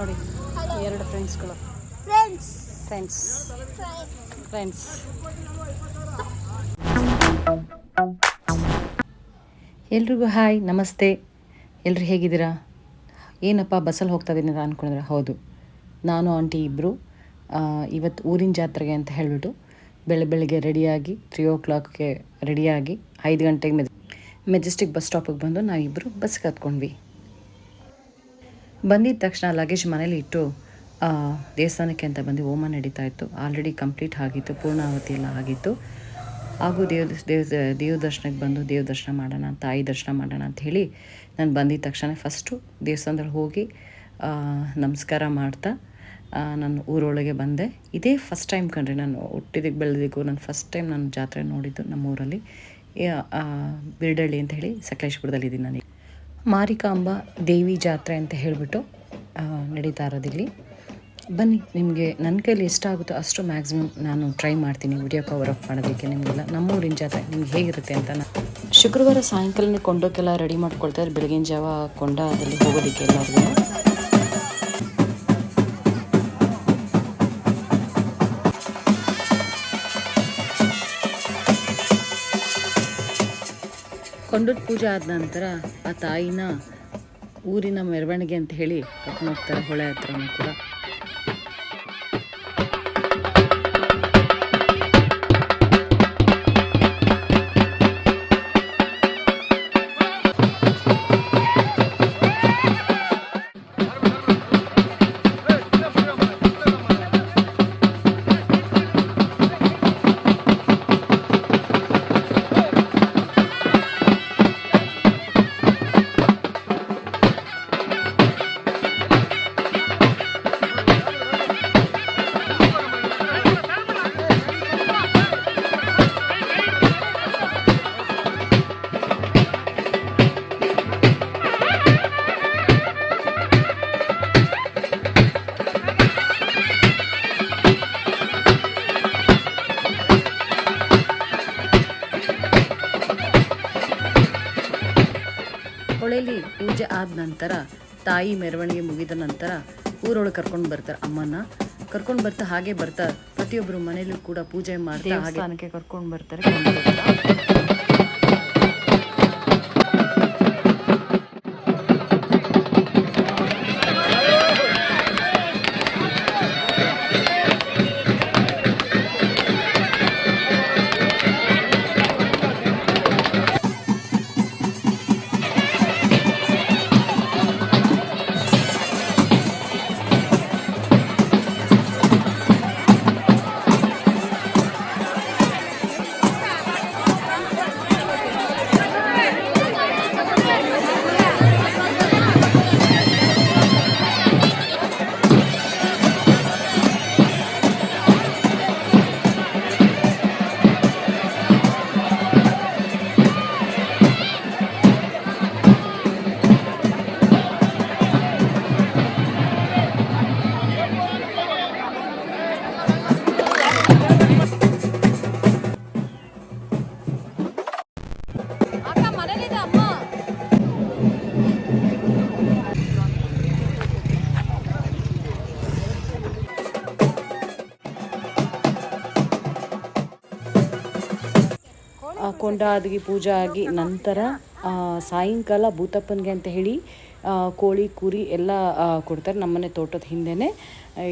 ನೋಡಿ ಎರಡು ಫ್ರೆಂಡ್ಸ್ಗಳು ಫ್ರೆಂಡ್ಸ್ ಎಲ್ರಿಗೂ ಹಾಯ್, ನಮಸ್ತೆ. ಎಲ್ಲರೂ ಹೇಗಿದ್ದೀರಾ? ಏನಪ್ಪ ಬಸ್ಸಲ್ಲಿ ಹೋಗ್ತಾ ಇದ್ದೀನಿ ಅಂತ ಅಂದ್ಕೊಂಡಿದ್ರೆ, ಹೌದು, ನಾನು ಆಂಟಿ ಇಬ್ಬರು ಇವತ್ತು ಊರಿನ ಜಾತ್ರೆಗೆ ಅಂತ ಹೇಳಿಬಿಟ್ಟು ಬೆಳಗ್ಗೆ ರೆಡಿಯಾಗಿ 3 ರೆಡಿಯಾಗಿ 5 ಗಂಟೆಗೆ ಮೆಜೆಸ್ಟಿಕ್ ಬಸ್ ಸ್ಟಾಪಿಗೆ ಬಂದು ನಾವಿಬ್ಬರು ಬಸ್ಗೆ ಹತ್ಕೊಂಡ್ವಿ. ಬಂದಿದ್ದ ತಕ್ಷಣ ಲಗೇಜ್ ಮನೇಲಿ ಇಟ್ಟು ದೇವಸ್ಥಾನಕ್ಕೆ ಅಂತ ಬಂದು ಹೋಮ ನಡೀತಾ ಇತ್ತು. ಆಲ್ರೆಡಿ ಕಂಪ್ಲೀಟ್ ಆಗಿತ್ತು, ಪೂರ್ಣಾವತಿ ಎಲ್ಲ ಆಗಿತ್ತು. ಹಾಗೂ ದೇವ ದರ್ಶನಕ್ಕೆ ಬಂದು ದೇವ ದರ್ಶನ ಮಾಡೋಣ, ತಾಯಿ ದರ್ಶನ ಮಾಡೋಣ ಅಂತ ಹೇಳಿ ನಾನು ಬಂದಿದ್ದ ತಕ್ಷಣ ಫಸ್ಟು ದೇವಸ್ಥಾನದಲ್ಲಿ ಹೋಗಿ ನಮಸ್ಕಾರ ಮಾಡ್ತಾ ನಾನು ಊರೊಳಗೆ ಬಂದೆ. ಇದೇ ಫಸ್ಟ್ ಟೈಮ್ ಕಣ್ರಿ, ನಾನು ಹುಟ್ಟಿದ್ದಕ್ಕೆ ಬೆಳೆದಿದ್ದಕ್ಕೂ ನಾನು ಫಸ್ಟ್ ಟೈಮ್ ನಾನು ಜಾತ್ರೆ ನೋಡಿದ್ದು ನಮ್ಮೂರಲ್ಲಿ. ಬಿರ್ಡಳ್ಳಿ ಅಂತ ಹೇಳಿ ಸಕಲೇಶ್ಪುರದಲ್ಲಿದ್ದೀನಿ ನನಗೆ. ಮಾರಿಕಾಂಬ ದೇವಿ ಜಾತ್ರೆ ಅಂತ ಹೇಳಿಬಿಟ್ಟು ನಡೀತಾ ಇರೋದಿಲ್ಲಿ. ಬನ್ನಿ, ನಿಮಗೆ ನನ್ನ ಕೈಲಿ ಎಷ್ಟಾಗುತ್ತೋ ಅಷ್ಟು ಮ್ಯಾಕ್ಸಿಮಮ್ ನಾನು ಟ್ರೈ ಮಾಡ್ತೀನಿ ವಿಡಿಯೋ ಕವರ್ ಅಪ್ ಮಾಡೋದಕ್ಕೆ. ನಿಮಗೆಲ್ಲ ನಮ್ಮೂರಿನ ಜಾತ್ರೆ ನಿಮ್ಗೆ ಹೇಗಿರುತ್ತೆ ಅಂತ. ಶುಕ್ರವಾರ ಸಾಯಂಕಾಲನೇ ಕೊಂಡೋಕ್ಕೆಲ್ಲ ರೆಡಿ ಮಾಡ್ಕೊಳ್ತಾರೆ. ಬೆಳಗಿನ ಜಾವ ಕೊಂಡದಲ್ಲಿ ಹೋಗೋದಕ್ಕೆ ಎಲ್ಲರಿಗೂ. ಕೊಂಡದ ಪೂಜೆ ಆದ ನಂತರ ಆ ತಾಯಿನ ಊರಿನ ಮೆರವಣಿಗೆ ಅಂತ ಹೇಳಿ ಕರ್ಕೊಂಡು ಹೋಗ್ತಾರೆ, ಹೊಳೆ ಹತ್ರನೂ ಕೂಡ. ಹೊಳೆಯಲ್ಲಿ ಪೂಜೆ ಆದ ನಂತರ ತಾಯಿ ಮೆರವಣಿಗೆ ಮುಗಿದ ನಂತರ ಊರೊಳಗೆ ಕರ್ಕೊಂಡು ಬರ್ತಾರೆ. ಅಮ್ಮನ ಕರ್ಕೊಂಡು ಬರ್ತಾ ಹಾಗೆ ಬರ್ತಾ ಪ್ರತಿಯೊಬ್ಬರು ಮನೇಲೂ ಕೂಡ ಪೂಜೆ ಮಾಡ್ತಾ ದೇವಸ್ಥಾನಕ್ಕೆ ಕರ್ಕೊಂಡು ಬರ್ತಾರೆ. ಕೊಂಡಾಗಿ ಪೂಜೆ ಆಗಿ ನಂತರ ಸಾಯಂಕಾಲ ಭೂತಪ್ಪನಿಗೆ ಅಂತ ಹೇಳಿ ಕೋಳಿ ಕುರಿ ಎಲ್ಲ ಕೊಡ್ತಾರೆ. ನಮ್ಮನೆ ತೋಟದ ಹಿಂದೆನೇ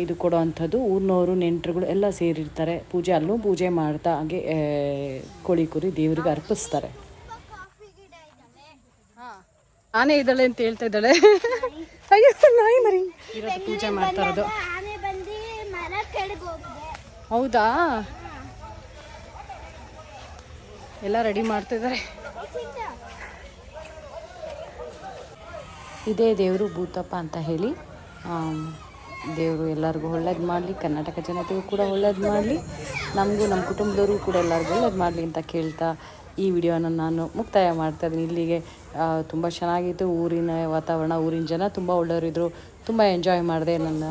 ಇದು ಕೊಡೋ ಅಂಥದ್ದು. ಊರಿನವರು ನೆಂಟರುಗಳು ಎಲ್ಲ ಸೇರಿರ್ತಾರೆ. ಅಲ್ಲೂ ಪೂಜೆ ಮಾಡ್ತಾ ಹಾಗೆ ಕೋಳಿ ಕುರಿ ದೇವರಿಗೆ ಅರ್ಪಿಸ್ತಾರೆ. ಆನೆ ಇದ್ದಾಳೆ ಅಂತ ಹೇಳ್ತಾ ಇದ್ದಾಳೆ. ಅಯ್ಯೋ, ನಾಯಿ ಮರಿ ಇರೋದು ಪೂಜೆ ಮಾಡ್ತಾ ಇರೋದು. ಹೌದಾ, ಎಲ್ಲ ರೆಡಿ ಮಾಡ್ತಿದ್ದಾರೆ. ಇದೇ ದೇವರು ಭೂತಪ್ಪ ಅಂತ ಹೇಳಿ. ದೇವರು ಎಲ್ಲರಿಗೂ ಒಳ್ಳೇದು ಮಾಡಲಿ, ಕರ್ನಾಟಕ ಜನತೆಗೂ ಕೂಡ ಒಳ್ಳೇದು ಮಾಡಲಿ, ನಮಗೂ ನಮ್ಮ ಕುಟುಂಬದವ್ರಿಗೂ ಕೂಡ ಎಲ್ಲರಿಗೂ ಒಳ್ಳೇದು ಮಾಡಲಿ ಅಂತ ಕೇಳ್ತಾ ಈ ವಿಡಿಯೋನ ನಾನು ಮುಕ್ತಾಯ ಮಾಡ್ತಾಯಿದ್ದೀನಿ. ಇಲ್ಲಿಗೆ ತುಂಬ ಚೆನ್ನಾಗಿತ್ತು ಊರಿನ ವಾತಾವರಣ. ಊರಿನ ಜನ ತುಂಬ ಒಳ್ಳೆಯವರಿದ್ದರು. ತುಂಬ ಎಂಜಾಯ್ ಮಾಡಿದೆ. ನನ್ನ